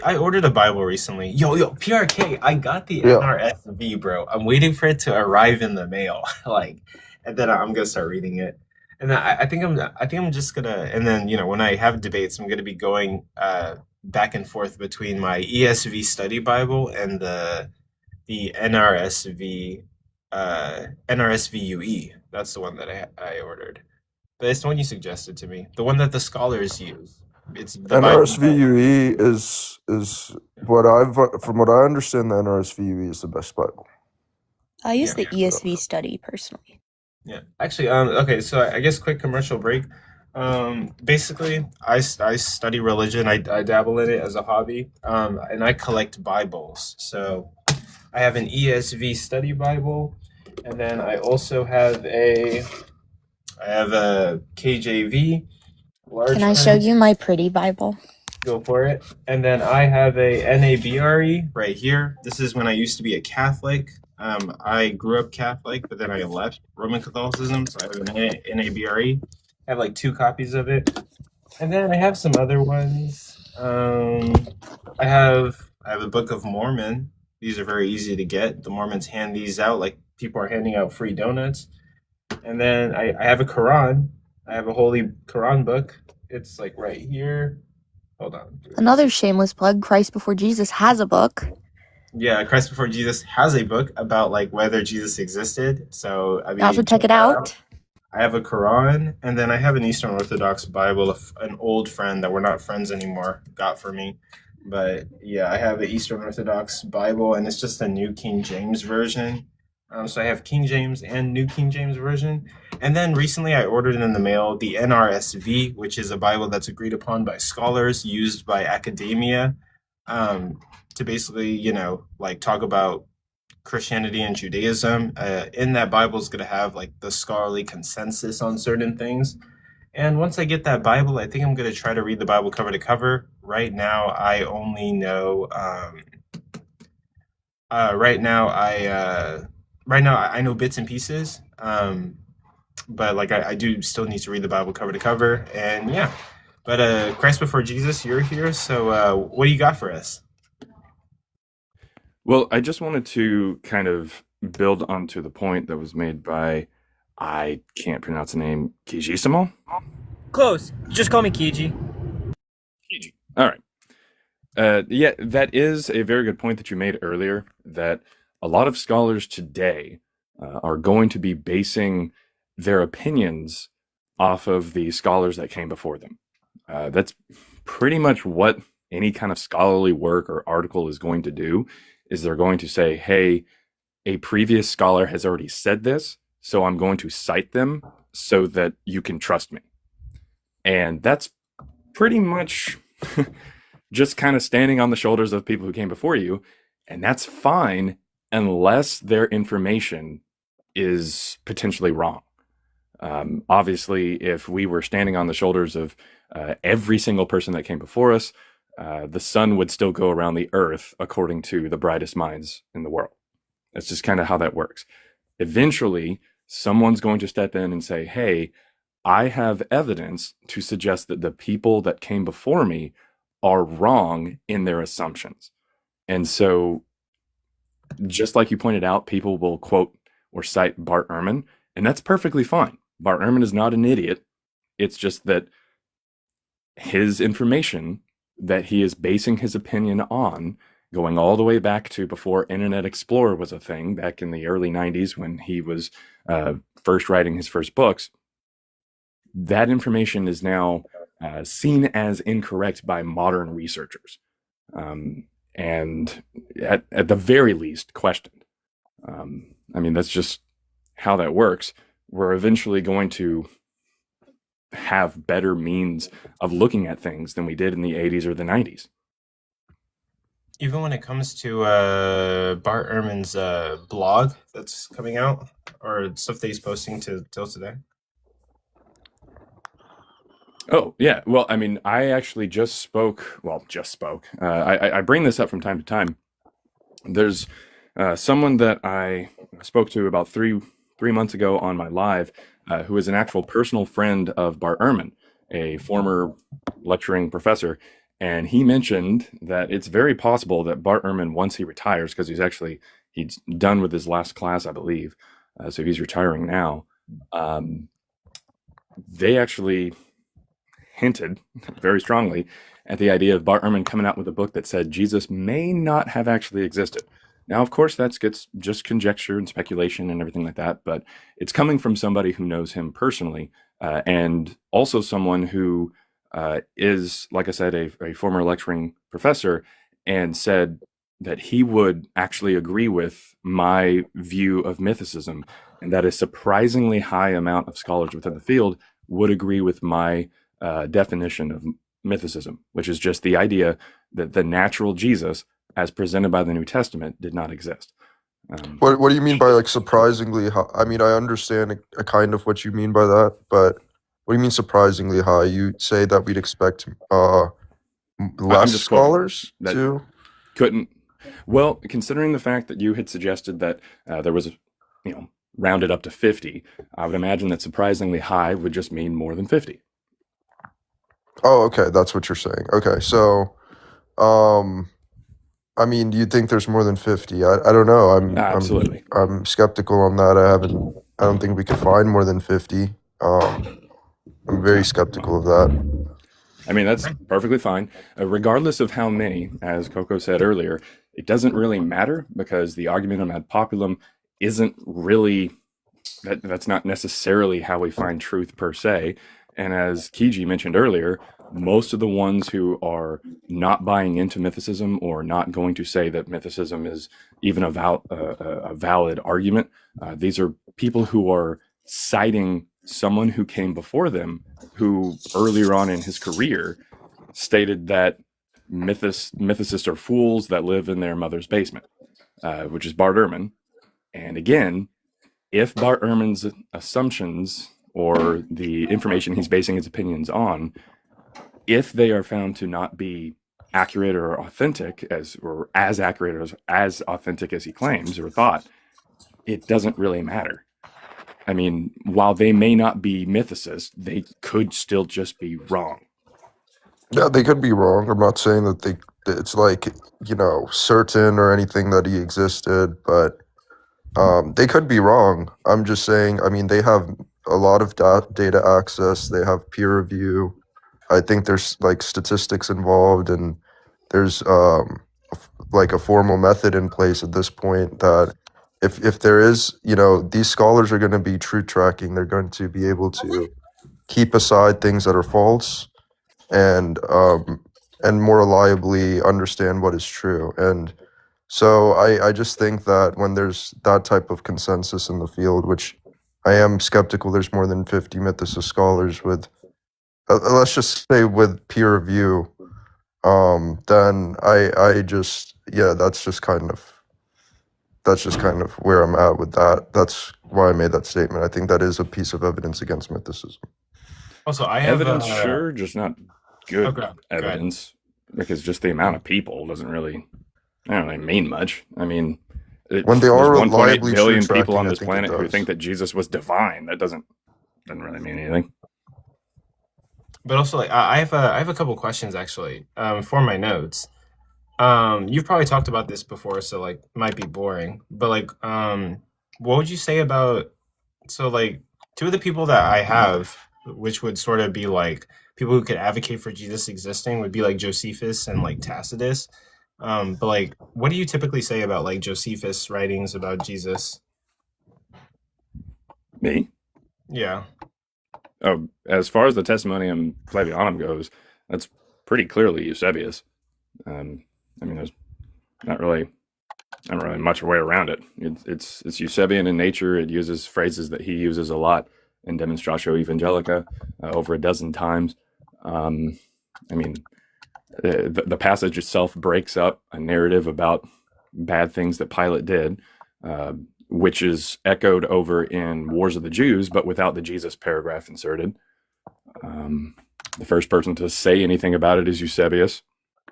I ordered a Bible recently. Yo, PRK, I got the Yeah. NRSV, bro. I'm waiting for it to arrive in the mail. Like, and then I'm gonna start reading it. And then I think I'm just gonna, and then, when I have debates, I'm gonna be going back and forth between my ESV study Bible and the NRSV UE. That's the one that I ordered. But it's the one you suggested to me. The one that the scholars use. It's the Bible. NRSVUE is what I've from what I understand. The NRSVUE is the best Bible. I use Yeah. the ESV study personally. Yeah. Actually, okay, so I guess quick commercial break. Basically, I study religion. I dabble in it as a hobby. And I collect Bibles. So I have an ESV study Bible, and then I also have a KJV, large Can I show print. you my pretty Bible? Go for it. And then I have a NABRE right here. This is when I used to be a Catholic. I grew up Catholic, but then I left Roman Catholicism, so I have an NABRE. I have like 2 copies of it. And then I have some other ones. I have a Book of Mormon. These are very easy to get. The Mormons hand these out like people are handing out free donuts. And then I have a Quran. I have a Holy Quran book. It's like right here. Hold on. Another shameless plug, Christ Before Jesus has a book. Yeah, Christ Before Jesus has a book about like whether Jesus existed. So I mean, Also check it out. I have a Quran, and then I have an Eastern Orthodox Bible. An old friend that we're not friends anymore got for me. But yeah, I have the Eastern Orthodox Bible, and it's just a New King James version. So I have King James and New King James version. And then recently I ordered in the mail the NRSV, which is a Bible that's agreed upon by scholars, used by academia, to basically, like talk about Christianity and Judaism. In that Bible is going to have like the scholarly consensus on certain things. And once I get that Bible, I think I'm going to try to read the Bible cover to cover. Right now, I only know. Right now, I know bits and pieces. But like I do still need to read the Bible cover to cover. And yeah. But Christ Before Jesus, you're here. So what do you got for us? Well, I just wanted to kind of build onto the point that was made by, I can't pronounce the name, Kijisimo? Close. Just call me Kiji. Kiji. All right. Yeah, that is a very good point that you made earlier, that a lot of scholars today are going to be basing their opinions off of the scholars that came before them. That's pretty much what any kind of scholarly work or article is going to do, is they're going to say, hey, a previous scholar has already said this, so I'm going to cite them so that you can trust me. And that's pretty much just kind of standing on the shoulders of people who came before you. And that's fine unless their information is potentially wrong. Obviously, if we were standing on the shoulders of every single person that came before us, the sun would still go around the earth according to the brightest minds in the world. That's just kind of how that works. Eventually, someone's going to step in and say, hey, I have evidence to suggest that the people that came before me are wrong in their assumptions. And so, just like you pointed out, people will quote or cite Bart Ehrman, and that's perfectly fine. Bart Ehrman is not an idiot. It's just that his information that he is basing his opinion on, going all the way back to before Internet Explorer was a thing, back in the early 90s when he was first writing his first books, that information is now seen as incorrect by modern researchers. And at the very least, questioned. I mean, that's just how that works. We're eventually going to have better means of looking at things than we did in the 80s or the 90s. Even when it comes to Bart Ehrman's blog that's coming out, or stuff that he's posting till today. Oh, yeah. Well, I mean, I actually just spoke. I bring this up from time to time. There's someone that I spoke to about three months ago on my live, who is an actual personal friend of Bart Ehrman, a former lecturing professor. And he mentioned that it's very possible that Bart Ehrman, once he retires, because he's done with his last class, I believe, so he's retiring now. They actually hinted very strongly at the idea of Bart Ehrman coming out with a book that said Jesus may not have actually existed. Now, of course, that gets just conjecture and speculation and everything like that, but it's coming from somebody who knows him personally, and also someone who is, like I said, a former lecturing professor, and said that he would actually agree with my view of mythicism, and that a surprisingly high amount of scholars within the field would agree with my definition of mythicism, which is just the idea that the natural Jesus, as presented by the New Testament, did not exist. What do you mean by like surprisingly high? I mean, I understand a kind of what you mean by that, but what do you mean surprisingly high? You say that we'd expect less just quoting scholars that to? couldn't. Well, considering the fact that you had suggested that there was, rounded up to 50, I would imagine that surprisingly high would just mean more than 50. Oh, okay, that's what you're saying. Okay, so, I mean, do you think there's more than 50? I don't know. Absolutely. I'm skeptical on that. I don't think we could find more than 50. I'm very skeptical of that. I mean, that's perfectly fine. Regardless of how many, as Coco said earlier, it doesn't really matter, because the argumentum ad populum isn't really, that's not necessarily how we find truth per se. And as Kiji mentioned earlier, most of the ones who are not buying into mythicism, or not going to say that mythicism is even a valid argument, these are people who are citing someone who came before them, who earlier on in his career stated that mythicists are fools that live in their mother's basement, which is Bart Ehrman. And again, if Bart Ehrman's assumptions, or the information he's basing his opinions on, if they are found to not be accurate or authentic, or as accurate or as authentic as he claims or thought, it doesn't really matter. I mean, while they may not be mythicists, they could still just be wrong. Yeah, they could be wrong. I'm not saying that it's like, certain or anything that he existed, but they could be wrong. I'm just saying, I mean, they have a lot of data access. They have peer review. I think there's like statistics involved, and there's like a formal method in place at this point that if there is, these scholars are going to be truth tracking. They're going to be able to keep aside things that are false, and more reliably understand what is true. And so I just think that when there's that type of consensus in the field, which I am skeptical there's more than 50 mythicist scholars with, let's just say with peer review, then I just, that's just kind of where I'm at with that. That's why I made that statement. I think that is a piece of evidence against mythicism. Also, I have Evidence, sure, just not good evidence, because just the amount of people doesn't really mean much. I mean, when they are there's 1.8 reliably billion true people on tracking, this planet who think that Jesus was divine. That doesn't really mean anything. But also, like, I have a couple questions actually, for my notes. You've probably talked about this before, so like might be boring. But like, what would you say about, so like, two of the people that I have, which would sort of be like people who could advocate for Jesus existing, would be like Josephus and like Tacitus. But like, what do you typically say about like Josephus' writings about Jesus? Me? Yeah. Oh, as far as the Testimonium Flavianum goes, that's pretty clearly Eusebius. I mean, there's not really much way around it. It's Eusebian in nature. It uses phrases that he uses a lot in Demonstratio Evangelica, over a dozen times. I mean, the passage itself breaks up a narrative about bad things that Pilate did, which is echoed over in Wars of the Jews, but without the Jesus paragraph inserted. The first person to say anything about it is Eusebius.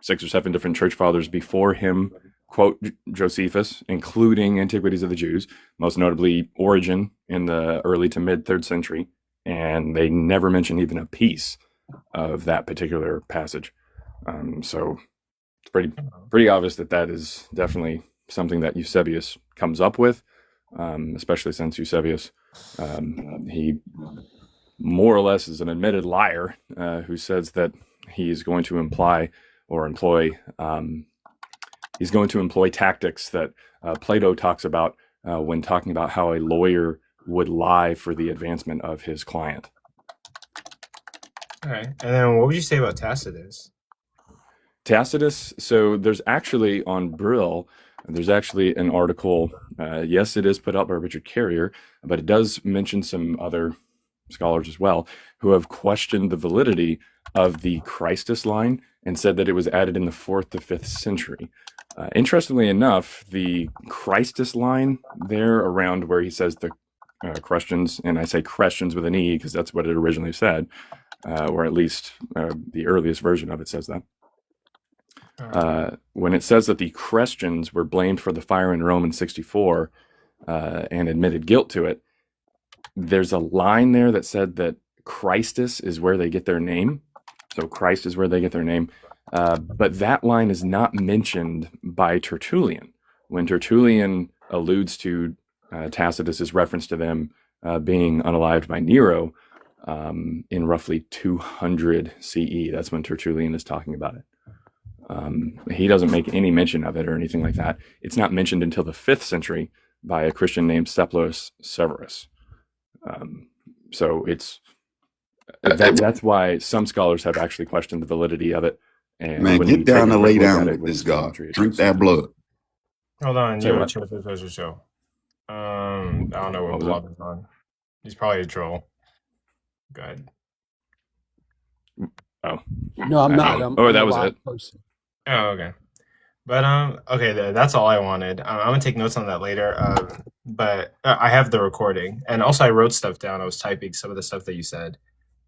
6 or 7 different church fathers before him quote Josephus, including Antiquities of the Jews, most notably Origen in the early to mid 3rd century, and they never mention even a piece of that particular passage. So it's pretty obvious that is definitely something that Eusebius comes up with, especially since Eusebius, he more or less is an admitted liar who says that he's going to employ tactics that Plato talks about when talking about how a lawyer would lie for the advancement of his client. Okay. And then what would you say about Tacitus? Tacitus, so there's actually on Brill, there's actually an article. Yes, it is put out by Richard Carrier, but it does mention some other scholars as well who have questioned the validity of the Christus line and said that it was added in the 4th to 5th century. Interestingly enough, the Christus line there around where he says the questions, and I say questions with an E because that's what it originally said, or at least the earliest version of it says that. When it says that the Christians were blamed for the fire in Rome in 64 and admitted guilt to it, there's a line there that said that Christus is where they get their name. So Christ is where they get their name. But that line is not mentioned by Tertullian. When Tertullian alludes to Tacitus's reference to them being unalived by Nero in roughly 200 CE, that's when Tertullian is talking about it. He doesn't make any mention of it or anything like that. It's not mentioned until the 5th century by a Christian named Sepulus Severus. So that's why some scholars have actually questioned the validity of it. And man, get down and lay down with this God. Drink that blood. Hold on, Say you what? show. I don't know what blob is on. He's probably a troll. Go ahead. Oh, No, I'm not. Oh, that was it. Person. Oh, okay. But okay, that's all I wanted. I'm gonna take notes on that later. But I have the recording, and also I wrote stuff down. I was typing some of the stuff that you said.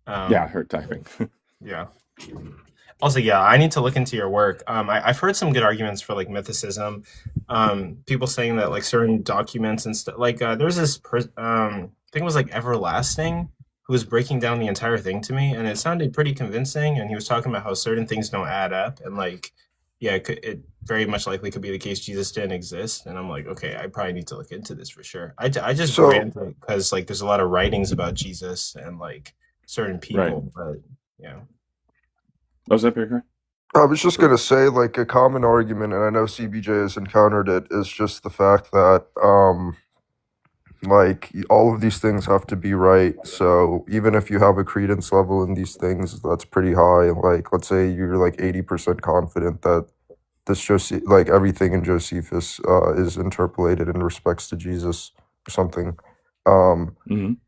Yeah, I heard typing. Yeah. Also, yeah, I need to look into your work. I've heard some good arguments for like mythicism. People saying that like certain documents and stuff. Like there's this I think it was like Everlasting, who was breaking down the entire thing to me, and it sounded pretty convincing. And he was talking about how certain things don't add up, and like, yeah, it very much likely could be the case Jesus didn't exist. And I'm like, okay, I probably need to look into this for sure. I just ran because like there's a lot of writings about Jesus and like certain people, Right. but yeah. What was that, Baker? I was just gonna say, like, a common argument, and I know CBJ has encountered it, is just the fact that, like, all of these things have to be right. So even if you have a credence level in these things that's pretty high, like, let's say you're like 80% confident that like everything in Josephus is interpolated in respects to Jesus or something.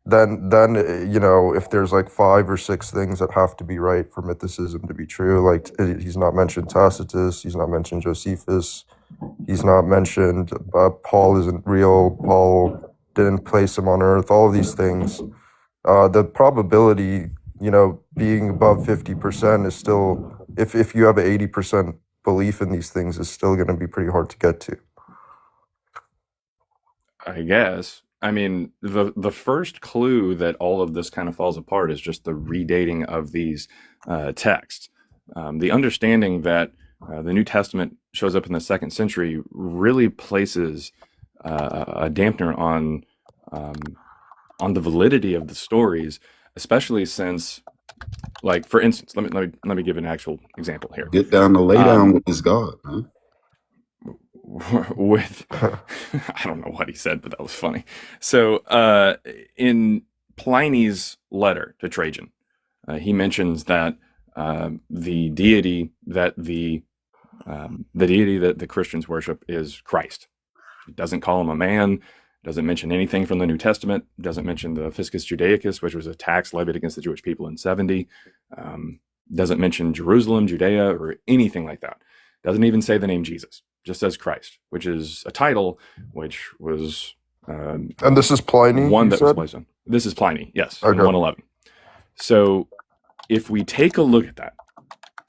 Then you know, if there's like 5 or 6 things that have to be right for mythicism to be true, like he's not mentioned Tacitus, he's not mentioned Josephus, he's not mentioned Paul isn't real, Paul didn't place him on earth, all of these things, the probability, you know, being above 50% is still, if you have an 80% belief in these things, is still going to be pretty hard to get to. I guess. I mean, the first clue that all of this kind of falls apart is just the redating of these texts. The understanding that the New Testament shows up in the 2nd century really places a dampener on the validity of the stories, especially since, like, for instance, let me give an actual example here. Get down and lay down with this God, man. With I don't know what he said, but that was funny. So in Pliny's letter to Trajan, he mentions that the deity that the Christians worship is Christ. He doesn't call him a man, doesn't mention anything from the New Testament, doesn't mention the Fiscus Judaicus, which was a tax levied against the Jewish people in 70, doesn't mention Jerusalem, Judea, or anything like that. Doesn't even say the name Jesus. Just says Christ, which is a title which was and this is Pliny, one that was placed on. This is Pliny, yes, in 111. So if we take a look at that,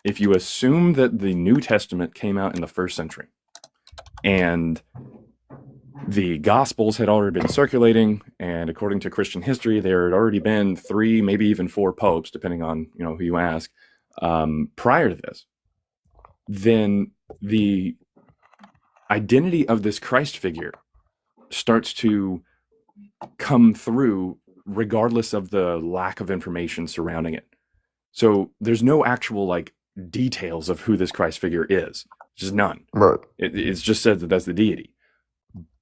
if you assume that the New Testament came out in the 1st century and the Gospels had already been circulating, and according to Christian history, there had already been 3, maybe even 4 popes, depending on who you ask, prior to this. then the identity of this Christ figure starts to come through regardless of the lack of information surrounding it. So there's no actual like details of who this Christ figure is. Just none. Right. It's just said that that's the deity.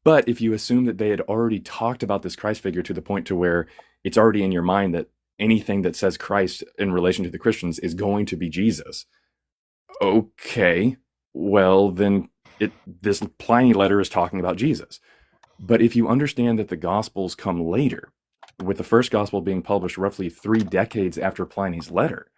But if you assume that they had already talked about this Christ figure to the point to where it's already in your mind that anything that says Christ in relation to the Christians is going to be Jesus, okay, well then this Pliny letter is talking about Jesus. But if you understand that the Gospels come later, with the first Gospel being published roughly 3 decades after Pliny's letter,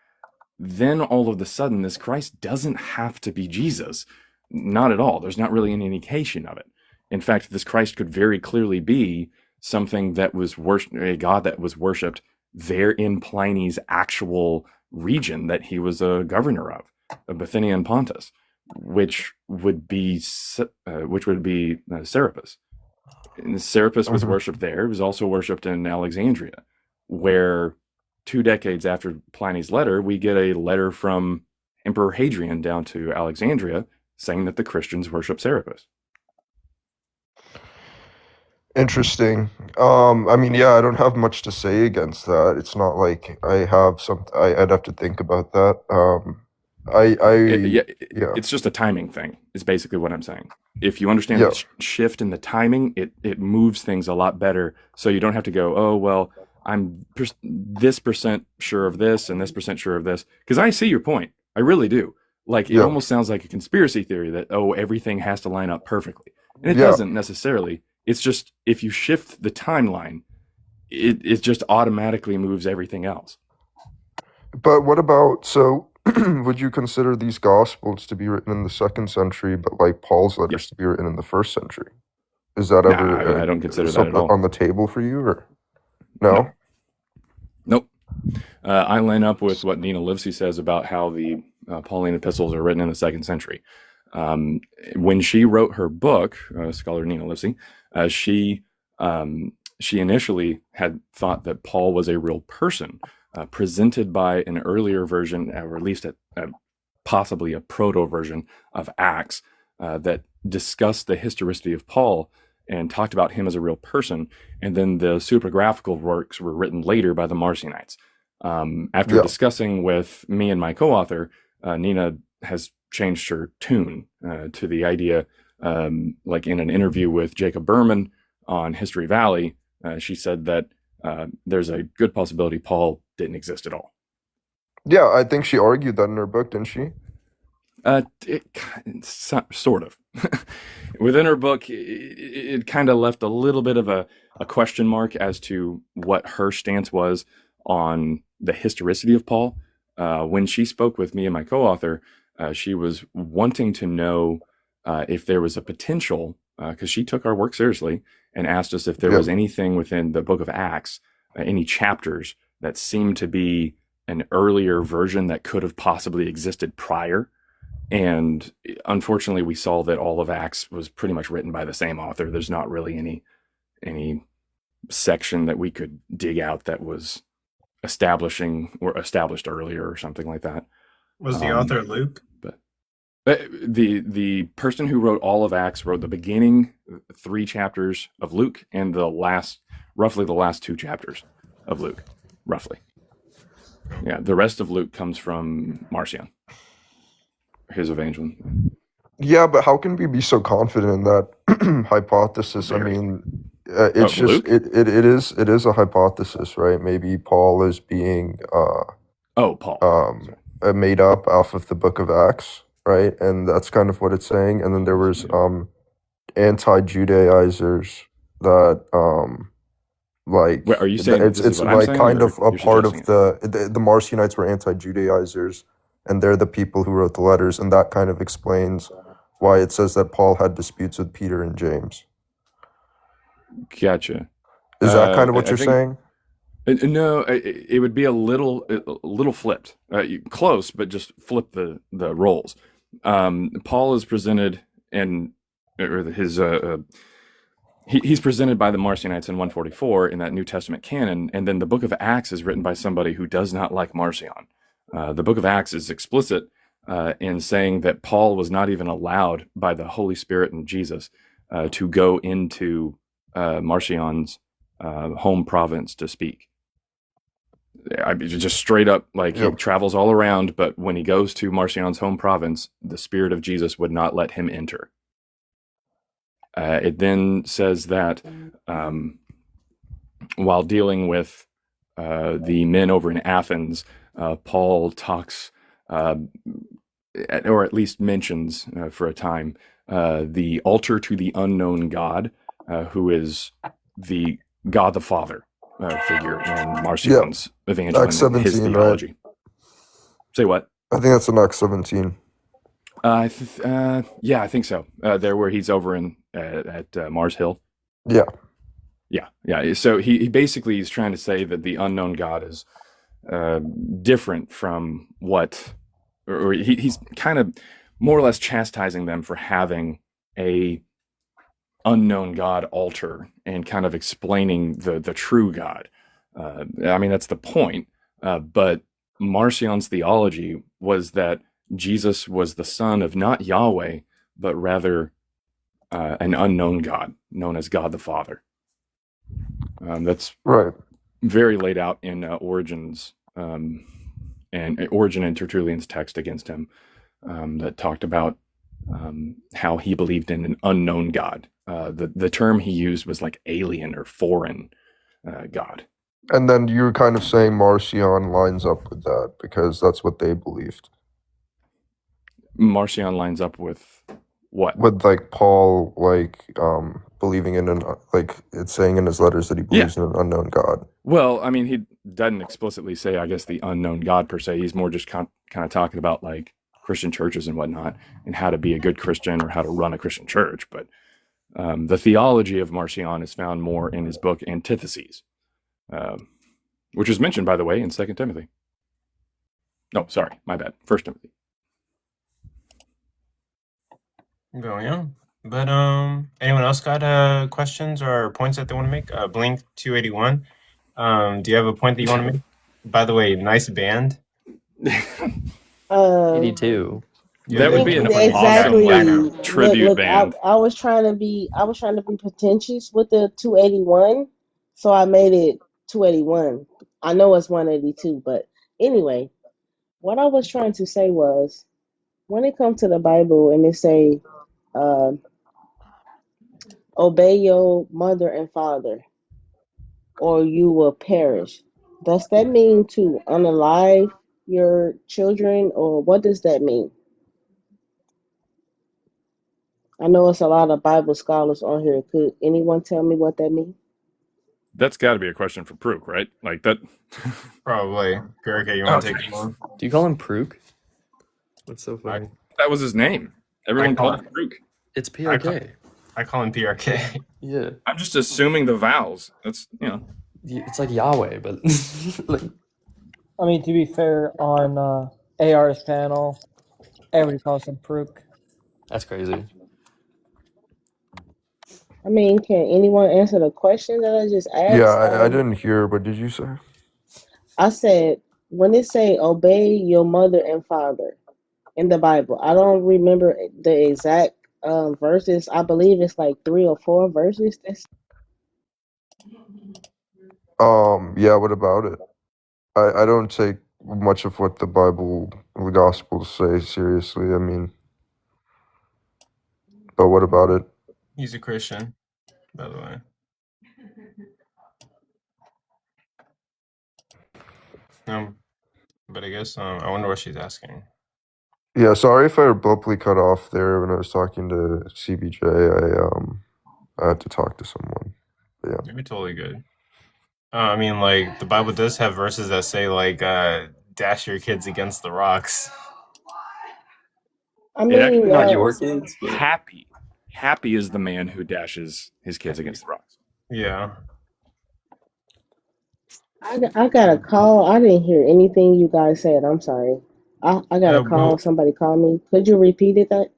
then all of a sudden this Christ doesn't have to be Jesus. Not at all. There's not really any indication of it. In fact, this Christ could very clearly be something that was a god that was worshipped there in Pliny's actual region that he was a governor of Bithynia and Pontus, which would be Serapis. And Serapis was worshipped there. It was also worshipped in Alexandria, where 2 decades after Pliny's letter, we get a letter from Emperor Hadrian down to Alexandria saying that the Christians worship Serapis. Interesting. I mean, yeah, I don't have much to say against that. It's not like I have I'd have to think about that. It's just a timing thing, is basically what I'm saying. If you understand the shift in the timing, it moves things a lot better. So you don't have to go, oh, well, I'm this percent sure of this and this percent sure of this. Because I see your point. I really do. Like, it almost sounds like a conspiracy theory that, oh, everything has to line up perfectly. And it doesn't necessarily. It's just, if you shift the timeline, it just automatically moves everything else. But what about, so would you consider these Gospels to be written in the 2nd century, but like Paul's letters to be written in the 1st century? Is that ever I don't consider that at all on the table for you, or no? Nope. I line up with what Nina Livesey says about how the Pauline epistles are written in the 2nd century. When she wrote her book, scholar Nina Livesey, she initially had thought that Paul was a real person, presented by an earlier version, or at least possibly a proto version of Acts that discussed the historicity of Paul and talked about him as a real person. And then the supragraphical works were written later by the Marcionites. After discussing with me and my co-author, Nina has changed her tune to the idea, like in an interview with Jacob Berman on History Valley, she said that there's a good possibility Paul didn't exist at all. Yeah, I think she argued that in her book, didn't she? Sort of. Within her book, it kind of left a little bit of a question mark as to what her stance was on the historicity of Paul. When she spoke with me and my co-author, she was wanting to know if there was a potential, because she took our work seriously and asked us if there was anything within the book of Acts, any chapters that seemed to be an earlier version that could have possibly existed prior. And unfortunately, we saw that all of Acts was pretty much written by the same author. There's not really any section that we could dig out that was established earlier or something like that. Was the author Luke? But the person who wrote all of Acts wrote the beginning 3 chapters of Luke and roughly the last 2 chapters of Luke, roughly. Yeah, the rest of Luke comes from Marcion, his Evangelion. Yeah, but how can we be so confident in that hypothesis? I mean, it's just it is a hypothesis, right? Maybe Paul is being made up off of the book of Acts, right? And that's kind of what it's saying. And then there was anti-Judaizers that like, wait, are you saying it's like kind of a part of the Marcionites were anti-Judaizers, and they're the people who wrote the letters, and that kind of explains why it says that Paul had disputes with Peter and James. Gotcha. Is that kind of what you're saying? No, it would be a little flipped. Close, but just flip the roles. Paul is presented he's presented by the Marcionites in 144 in that New Testament canon, and then the book of Acts is written by somebody who does not like Marcion. The book of Acts is explicit in saying that Paul was not even allowed by the Holy Spirit and Jesus to go into Marcion's home province to speak. Just straight up, like, he travels all around, but when he goes to Marcion's home province, the Spirit of Jesus would not let him enter. It then says that while dealing with the men over in Athens, Paul talks, or at least mentions for a time, the altar to the unknown God, who is the God the Father figure in Marcion's evangelism, his theology. Right? Say what? I think that's in Acts 17. Yeah, I think so. There where he's over in at Mars Hill. Yeah. So he basically is trying to say that the unknown God is different from what, or he's kind of more or less chastising them for having a unknown God altar and kind of explaining the true God. I mean, that's the point. But Marcion's theology was that Jesus was the son of not Yahweh, but rather an unknown God known as God the Father. That's right. Very laid out in Origen's and Origen and Tertullian's text against him that talked about how he believed in an unknown God. The term he used was like alien or foreign God. And then you're kind of saying Marcion lines up with that because that's what they believed. Marcion lines up with what? With like Paul, like believing in like it's saying in his letters that he believes in an unknown God. Well, I mean, he doesn't explicitly say, I guess, the unknown God per se. He's more just kind of talking about like Christian churches and whatnot, and how to be a good Christian or how to run a Christian church. But the theology of Marcion is found more in his book Antitheses, which is mentioned, by the way, in 2 Timothy. No, sorry, my bad. 1 Timothy. Going on. But anyone else got questions or points that they want to make? Blink 281. Do you have a point that you want to make? By the way, nice band. 82. That would be an awesome tribute band. I was trying to be pretentious with the 281, so I made it 281. I know it's 182, but anyway, what I was trying to say was, when it comes to the Bible and it say, obey your mother and father, or you will perish. Does that mean to unalive your children, or what does that mean? I know it's a lot of Bible scholars on here. Could anyone tell me what that means? That's got to be a question for Prook, right? Like that. Probably. Pirke, you want to take it on? Do you call him Prook? That's so funny. That was his name. Everyone called him Prook. It's PRK. I call him PRK. Yeah. I'm just assuming the vowels. That's, It's like Yahweh, but like. I mean, to be fair, on AR's panel, everybody calls him Prook. That's crazy. I mean, can anyone answer the question that I just asked? Yeah, I didn't hear. What did you say? I said, when it say obey your mother and father in the Bible, I don't remember the exact verses. I believe it's like 3 or 4 verses. Yeah, what about it? I don't take much of what the Bible, the Gospels say seriously. I mean, but what about it? He's a Christian, by the way. But I guess I wonder what she's asking. Yeah, sorry if I abruptly cut off there when I was talking to CBJ. I had to talk to someone. But yeah, You'd be totally good. I mean, like, the Bible does have verses that say, like, dash your kids against the rocks. I mean, not your kids. But... Happy is the man who dashes his kids against the rocks. Yeah. I got a call. I didn't hear anything you guys said. I'm sorry. I got a call. Well, Somebody called me. Could you repeat it? That?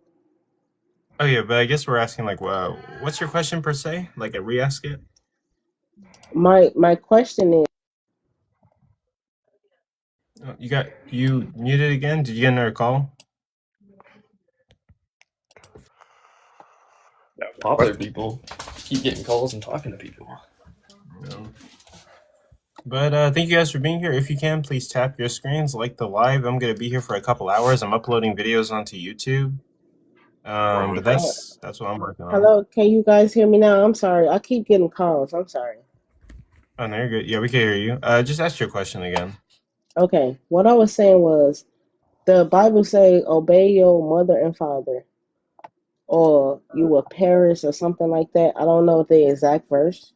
Oh, yeah, but I guess we're asking, like, what's your question per se? Like, a re-ask it? My question is, You muted again? Did you get another call? Popular people keep getting calls and talking to people. Yeah. But thank you guys for being here. If you can, please tap your screens, like the live. I'm going to be here for a couple hours. I'm uploading videos onto YouTube. But that's what I'm working on. Hello, can you guys hear me now? I'm sorry. I keep getting calls. I'm sorry. Oh, no, you're good. Yeah, we can hear you. Just ask your question again. Okay. What I was saying was the Bible say obey your mother and father or you will perish or something like that. I don't know the exact verse.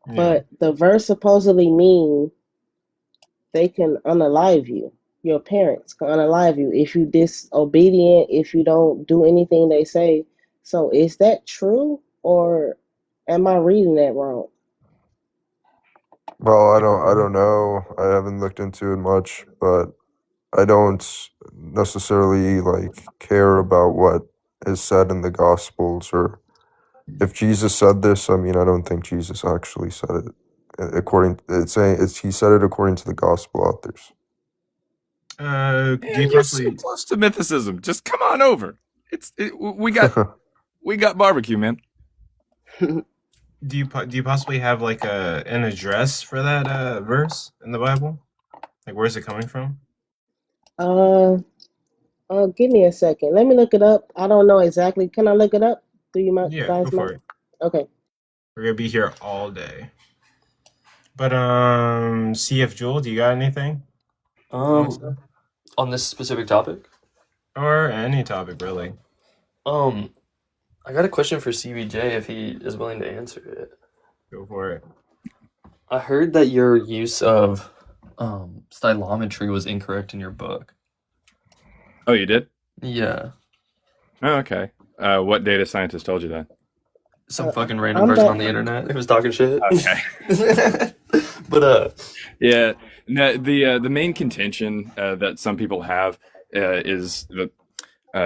Yeah. But the verse supposedly mean they can unalive you. Your parents can unalive you if you disobedient, if you don't do anything they say. So is that true or am I reading that wrong? Well, I don't know. I haven't looked into it much, but I don't necessarily care about what is said in the Gospels, or if Jesus said this. I mean, I don't think Jesus actually said it. He said it according to the Gospel authors. You're so close to mythicism. Just come on over. We got barbecue, man. Do you possibly have an address for that verse in the Bible? Like, where's it coming from? Give me a second. Let me look it up. I don't know exactly. Can I look it up? Do you Yeah, guys go for mind? it. Okay. We're gonna be here all day. But CF Jewel, do you got anything? On this specific topic? Or any topic, really. I got a question for CBJ if he is willing to answer it. Go for it. I heard that your use of stylometry was incorrect in your book. Oh, you did? Yeah. Oh, okay. What data scientist told you that? Some fucking random person on the internet who was talking shit. Okay. But yeah. No, the main contention that some people have is that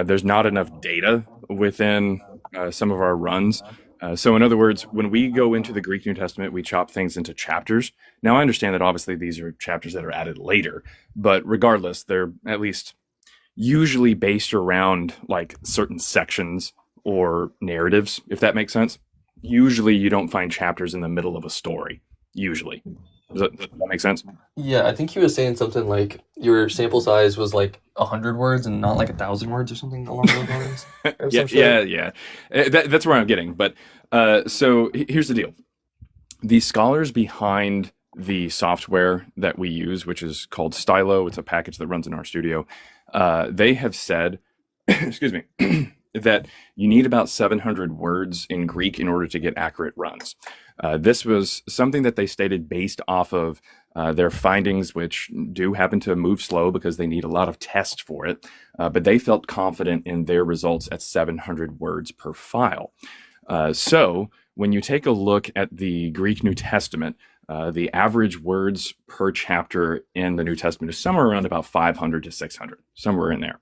there's not enough data within some of our runs. So in other words, when we go into the Greek New Testament, we chop things into chapters. Now, I understand that obviously these are chapters that are added later, but regardless, they're at least usually based around certain sections or narratives, if that makes sense. Usually you don't find chapters in the middle of a story, usually. Does that make sense? Yeah, I think he was saying something like your sample size was 100 words and not 1,000 words or something along those lines. Yeah. That's where I'm getting. But so here's the deal. The scholars behind the software that we use, which is called Stylo, it's a package that runs in our studio. They have said, excuse me, that you need about 700 words in Greek in order to get accurate runs. This was something that they stated based off of their findings, which do happen to move slow because they need a lot of tests for it. But they felt confident in their results at 700 words per file. So when you take a look at the Greek New Testament, the average words per chapter in the New Testament is somewhere around about 500 to 600, somewhere in there.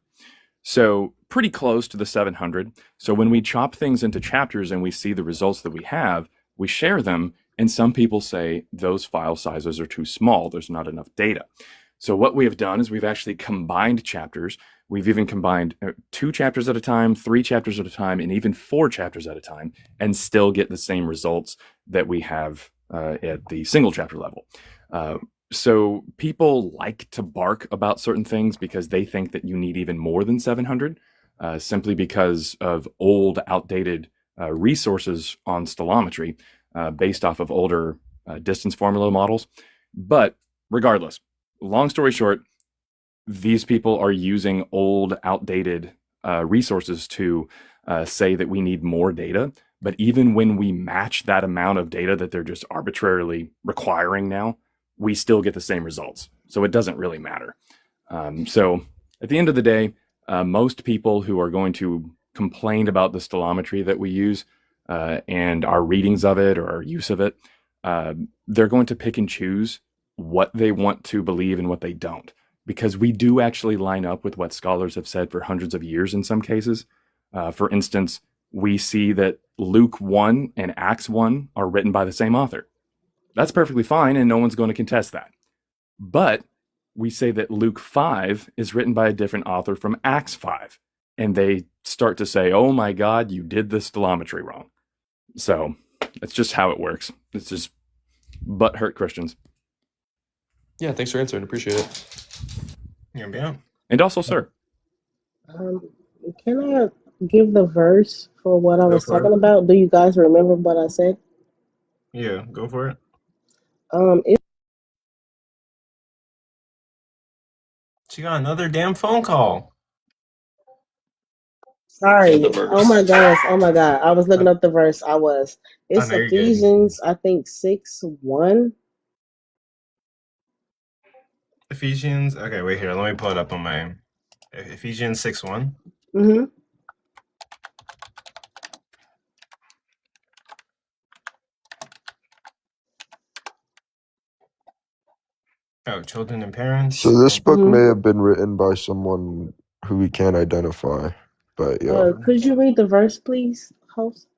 So pretty close to the 700. So when we chop things into chapters and we see the results that we have, we share them, and some people say those file sizes are too small. There's not enough data. So what we have done is we've actually combined chapters. We've even combined 2 chapters at a time, 3 chapters at a time, and even 4 chapters at a time, and still get the same results that we have at the single chapter level. So people like to bark about certain things because they think that you need even more than 700, simply because of old, outdated resources on stylometry based off of older distance formula models. But regardless, long story short, these people are using old, outdated resources to say that we need more data. But even when we match that amount of data that they're just arbitrarily requiring now, we still get the same results. So it doesn't really matter. So at the end of the day, most people who are going to complain about the stylometry that we use and our readings of it or our use of it, they're going to pick and choose what they want to believe and what they don't. Because we do actually line up with what scholars have said for hundreds of years in some cases. For instance, we see that Luke 1 and Acts 1 are written by the same author. That's perfectly fine, and no one's going to contest that. But we say that Luke 5 is written by a different author from Acts 5. and they start to say, "Oh my God, you did the telemetry wrong." So that's just how it works. It's just butt hurt Christians. Yeah, thanks for answering. Appreciate it. Yeah. And also, sir, Can I give the verse for what I Go was for talking it. about? Do you guys remember what I said? Yeah, go for it. It, She got another damn phone call. sorry. Yeah, the verse. Oh my gosh. Oh my God. I was looking up the verse. It's no, you're good. Ephesians, I think 6:1. Ephesians. Okay, wait here. Let me pull it up on my Ephesians 6:1. Mm-hmm. Oh, children and parents. So this book Mhm. may have been written by someone who we can't identify, but yeah. Could you read the verse, please, host?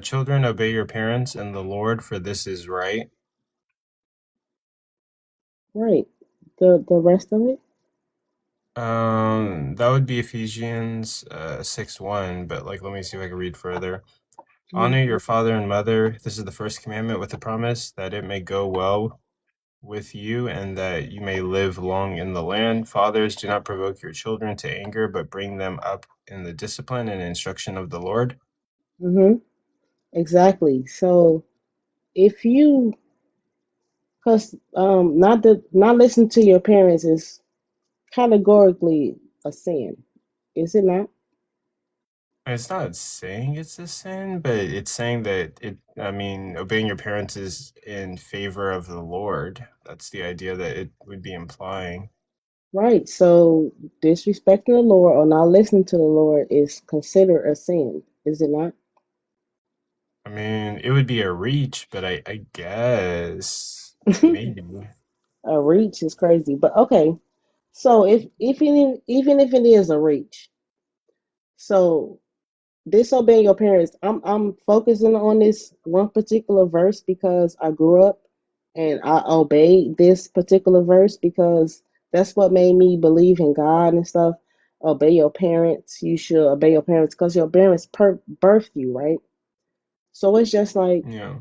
Children, obey your parents in the Lord, for this is right. Right. The rest of it? That would be Ephesians 6:1, but like let me see if I can read further. Mhm. Honor your father and mother. This is the first commandment with the promise that it may go well with you and that you may live long in the land. Fathers, do not provoke your children to anger, but bring them up in the discipline and instruction of the Lord. Mm-hmm. Exactly. So if you, because not listening to your parents is categorically a sin, is it not? It's not saying it's a sin, but it's saying that obeying your parents is in favor of the Lord. That's the idea that it would be implying. Right. So disrespecting the Lord or not listening to the Lord is considered a sin, is it not? I mean, it would be a reach, but I guess maybe. A reach is crazy, but okay. So even if it is a reach, so disobeying your parents, I'm focusing on this one particular verse because I grew up and I obeyed this particular verse because that's what made me believe in God and stuff. Obey your parents. You should obey your parents because your parents birthed you, right? So it's just like Yeah.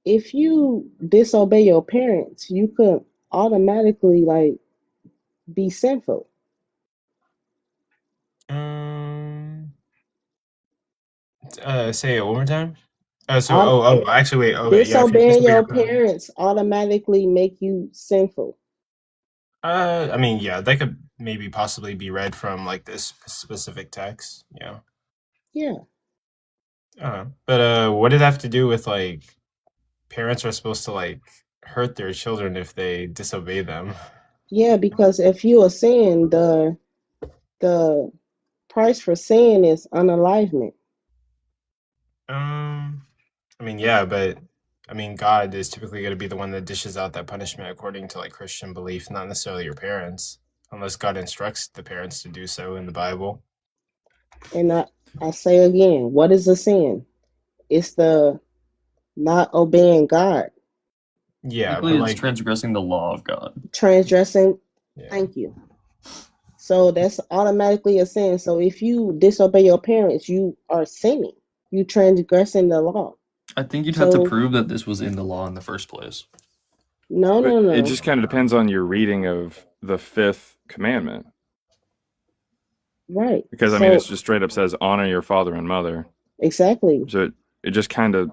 if you disobey your parents, you could automatically like be sinful. Um. Say it one more time. Aut- Actually, wait. Okay, yeah. If you Disobeying disobey your your parents, parents automatically make you sinful. I mean, yeah, that could maybe possibly be read from like this specific text. Yeah. Yeah. But what did it have to do with like parents are supposed to like hurt their children if they disobey them? Yeah, because if you are sin, the price for sin is unalivement. Um, I mean, yeah, but I mean, God is typically going to be the one that dishes out that punishment according to like Christian belief, not necessarily your parents, unless God instructs the parents to do so in the Bible. And I say again, what is a sin? It's the not obeying God, Yeah, Basically, but it's like, transgressing the law of God. transgressing. yeah. Thank you. So that's automatically a sin. So if you disobey your parents, you are sinning. You transgressing the law. I think you'd have to So prove that this was in the law in the first place. no, but no, it no. just kind of depends on your reading of the fifth commandment. Right. Because, I mean, So it's just straight up says, honor your father and mother. exactly. So it just kind of,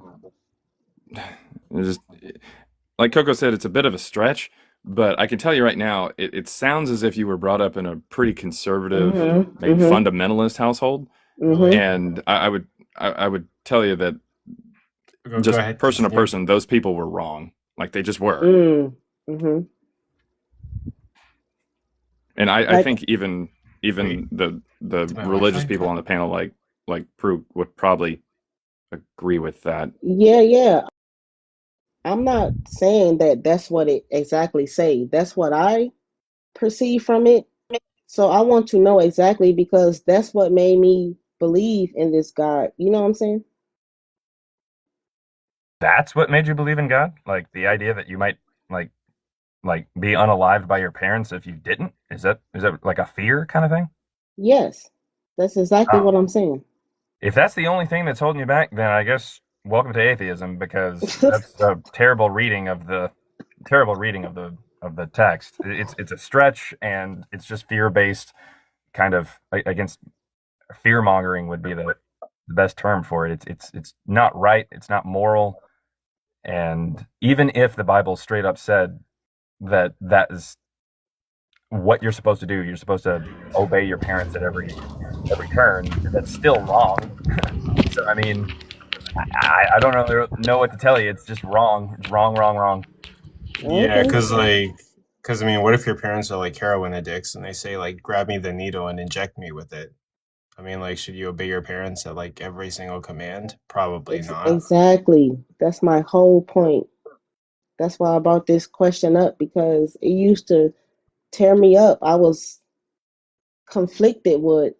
like Coco said, it's a bit of a stretch, but I can tell you right now, it sounds as if you were brought up in a pretty conservative, maybe fundamentalist household. And I would tell you that Go just ahead. person to Continue. person, those people were wrong. Like they just were. And I Like think even the Did my religious Wi-Fi people cut? on the panel, like Prue, would probably agree with that. yeah. I'm not saying that that's what it exactly say. That's what I perceive from it. So I want to know exactly because that's what made me believe in this God. You know what I'm saying? That's what made you believe in God? Like the idea that you might like be unalived by your parents if you didn't? Is that like a fear kind of thing? Yes, that's exactly what I'm saying. If that's the only thing that's holding you back, then I guess welcome to atheism, because that's a terrible reading of the text. It's a stretch, and it's just fear based, kind of against fear mongering would be the best term for it. It's not right. It's not moral. And even if the Bible straight up said that is what you're supposed to do, you're supposed to obey your parents at every turn, that's still wrong. So I mean, I don't know what to tell you. It's just wrong. It's wrong, wrong, wrong. Yeah, because I mean, what if your parents are like heroin addicts and they say like, grab me the needle and inject me with it? I mean, like, should you obey your parents at like every single command? Probably not. Exactly. That's my whole point. That's why I brought this question up, because it used to tear me up. I was conflicted with,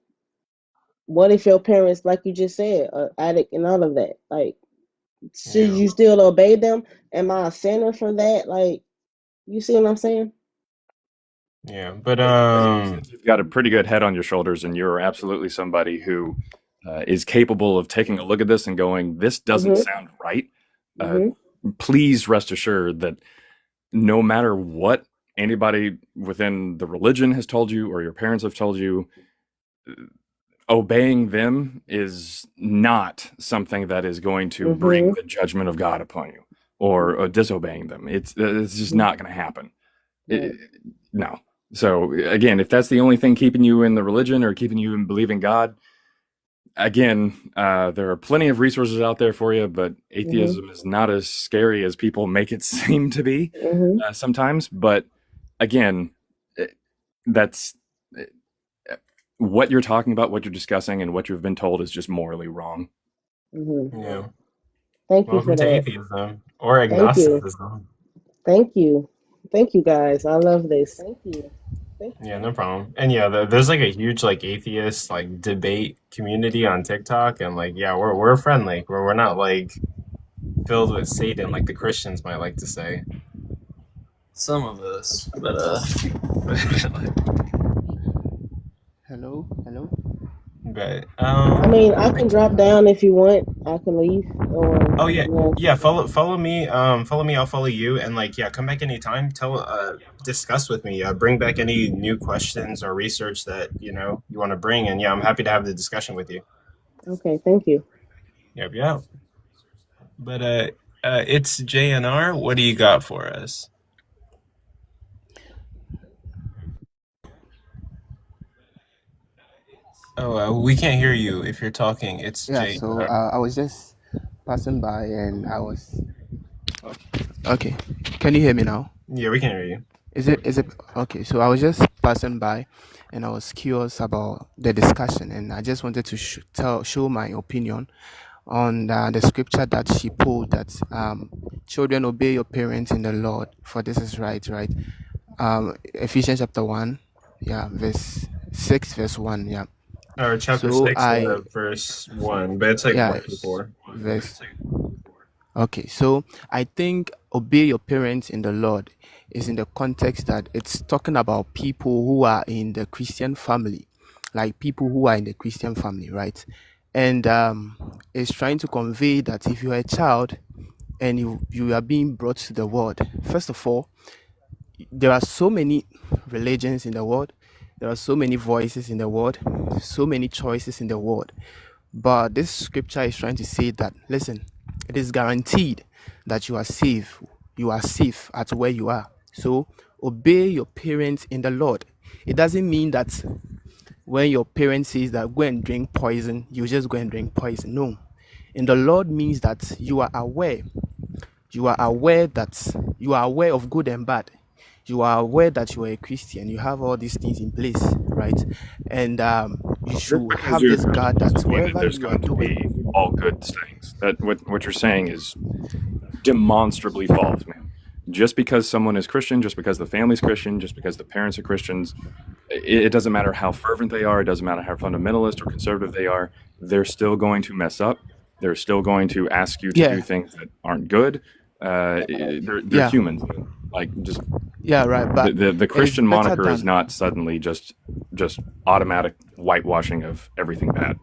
what if your parents, like you just said, are addict and all of that? Like, should you still obey them? Am I a sinner for that? Like, you see what I'm saying? Yeah, but you've got a pretty good head on your shoulders, and you're absolutely somebody who is capable of taking a look at this and going, "This doesn't sound right." Please rest assured that no matter what anybody within the religion has told you or your parents have told you, obeying them is not something that is going to bring the judgment of God upon you, or disobeying them. It's just not going to happen. No. So again, if that's the only thing keeping you in the religion or keeping you in believing God, again, there are plenty of resources out there for you, but atheism is not as scary as people make it seem to be sometimes. But again, that's what you're talking about, what you're discussing, and what you've been told is just morally wrong. Yeah. Thank you Welcome for to that. atheism or agnosticism. Thank you, guys. I love this. Thank you. Yeah, no problem. And yeah, there's like a huge like atheist like debate community on TikTok, and like we're friendly. We're not like filled with Satan like the Christians might like to say. Some of us, but Hello. But I mean, I can drop down if you want. I can leave. Or follow me. I'll follow you, and like come back anytime. Discuss with me. Bring back any new questions or research that you want to bring, and I'm happy to have the discussion with you. Okay, thank you. Yep. But it's JNR. What do you got for us? Oh, we can't hear you if you're talking. It's JNR. So I was just passing by, and I was okay. Can you hear me now? Yeah, we can hear you. Is it okay? So I was just passing by, and I was curious about the discussion, and I just wanted to show my opinion on the scripture that she pulled, that children, obey your parents in the Lord, for this is right. Ephesians chapter 1, verse 6, verse 1, Or chapter 6, verse 1, but it's like 1 to 4. Okay, so I think obey your parents in the Lord is in the context that it's talking about people who are in the Christian family, right? And it's trying to convey that if you're a child and you are being brought to the world, first of all, there are so many religions in the world, there are so many voices in the world, so many choices in the world. But this scripture is trying to say that, listen, it is guaranteed that you are safe. You are safe at where you are. So obey your parents in the Lord. It doesn't mean that when your parent says that go and drink poison, you just go and drink poison. No. In the Lord means that you are aware. You are aware of good and bad. You are aware that you are a Christian. You have all these things in place, right? And you should have this God that wherever you are doing, all good things. That what you're saying is demonstrably false, man. Just because someone is Christian, just because the family's Christian, just because the parents are Christians, it doesn't matter how fervent they are. It doesn't matter how fundamentalist or conservative they are. They're still going to mess up. They're still going to ask you to do things that aren't good. They're Yeah, humans. Like just yeah, right. But the it is Christian better moniker is than not suddenly just automatic whitewashing of everything bad.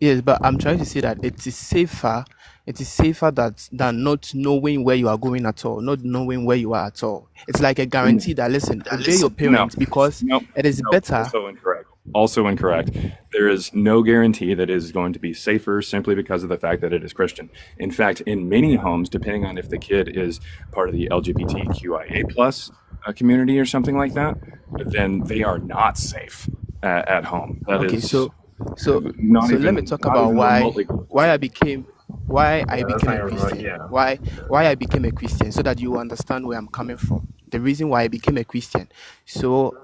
yes. But I'm trying to say that it is safer. It is safer that than not knowing where you are going at all, not knowing where you are at all. It's like a guarantee that listen, obey your No, parents because nope, it is nope. better. Also incorrect. Also incorrect. There is no guarantee that it is going to be safer simply because of the fact that it is Christian. In fact, in many homes, depending on if the kid is part of the LGBTQIA plus community or something like that, then they are not safe at home. That Okay, is so not let me even talk not about even remotely close. why I became That's not a even Christian. yeah. Why I became a Christian so that you understand where I'm coming from. The reason why I became a Christian. So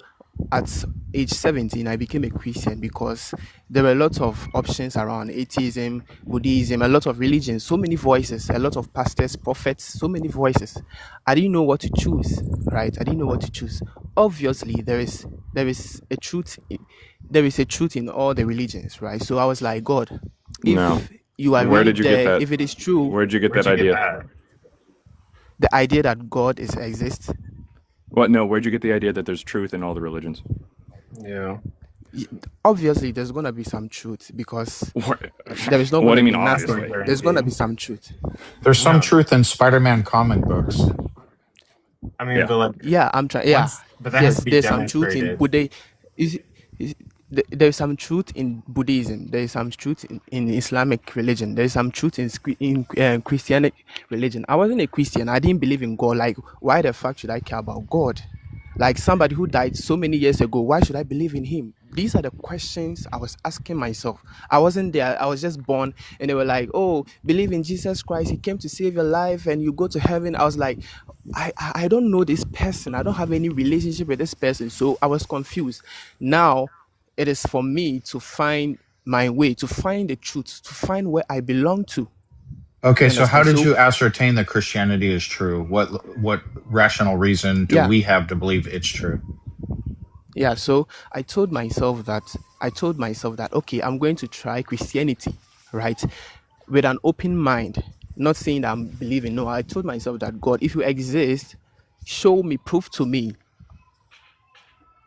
at age 17 I became a Christian because there were a lot of options around atheism, Buddhism, a lot of religions, so many voices, a lot of pastors, prophets, so many voices. I didn't know what to choose, right? I didn't know what to choose. Obviously there is a truth there is a truth in all the religions, right? So I was like, God, No. if you are Where really did you get there, that? if it is true, Where did you get Where'd that you get idea? that? the idea that God exists, What? No. Where'd you get the idea that there's truth in all the religions? Yeah. obviously there's gonna be some truth because What, there is not what do gonna you be mean? nothing. Obviously. There's gonna be some truth. There's some No. truth in Spider-Man comic books. I mean, Yeah. but like, Yeah, I'm trying. Yeah, but that has yes, to be there's some truth in demonstrated. Buddha. Is there's some truth in Buddhism. There's some truth in Islamic religion. There's some truth in Christianic religion. I wasn't a Christian. I didn't believe in God. Like, why the fuck should I care about God? Like somebody who died so many years ago, why should I believe in him? These are the questions I was asking myself. I wasn't there. I was just born, and they were like, "Oh, believe in Jesus Christ. He came to save your life, and you go to heaven." I was like, I don't know this person. I don't have any relationship with this person, so I was confused. Now, it is for me to find my way, to find the truth, to find where I belong to. Okay, You so how understand? did So you ascertain that Christianity is true? What rational reason do yeah, we have to believe it's true? yeah. So I told myself that okay, I'm going to try Christianity, right, with an open mind. Not saying that I'm believing. No, I told myself that God, if you exist, show me, prove to me.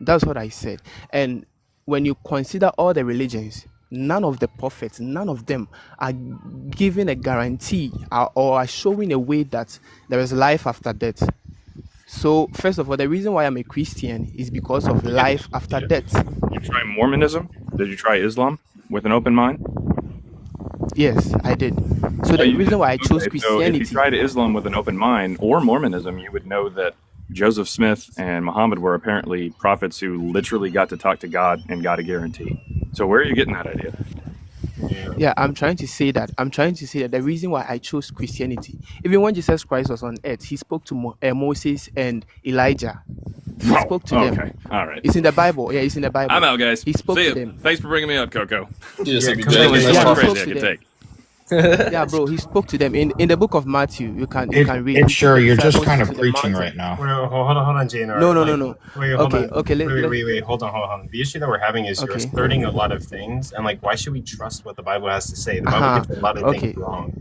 That's what I said. And when you consider all the religions, none of the prophets, none of them are giving a guarantee or are showing a way that there is life after death. So, first of all, the reason why I'm a Christian is because of life after death. You try Mormonism? Did you try Islam with an open mind? Yes, I did. So, the You reason did. why I chose Okay, so if you Christianity, tried Islam with an open mind or Mormonism, you would know that Joseph Smith and Muhammad were apparently prophets who literally got to talk to God and got a guarantee. So where are you getting that idea? yeah, I'm trying to say that. The reason why I chose Christianity, even when Jesus Christ was on earth, he spoke to Moses and Elijah. He spoke to okay. them. All right. It's in the Bible. Yeah, it's in the Bible. I'm out, guys. He spoke See to ya. them. Thanks for bringing me up, Coco. Yes, Yeah, be come back. on, Yeah, That's he crazy spoke I to can them. take. Yeah, bro, he spoke to them in the book of Matthew. You can read. It's He sure took the you're just disciples kind to of the preaching mountain. right now. Wait, hold on, JNR. No. Wait, hold Okay, on. okay. Wait. Hold on. The issue that we're having is you're Okay. asserting a lot of things, and like, why should we trust what the Bible has to say? The Bible Uh-huh. gets a lot of Okay. things wrong.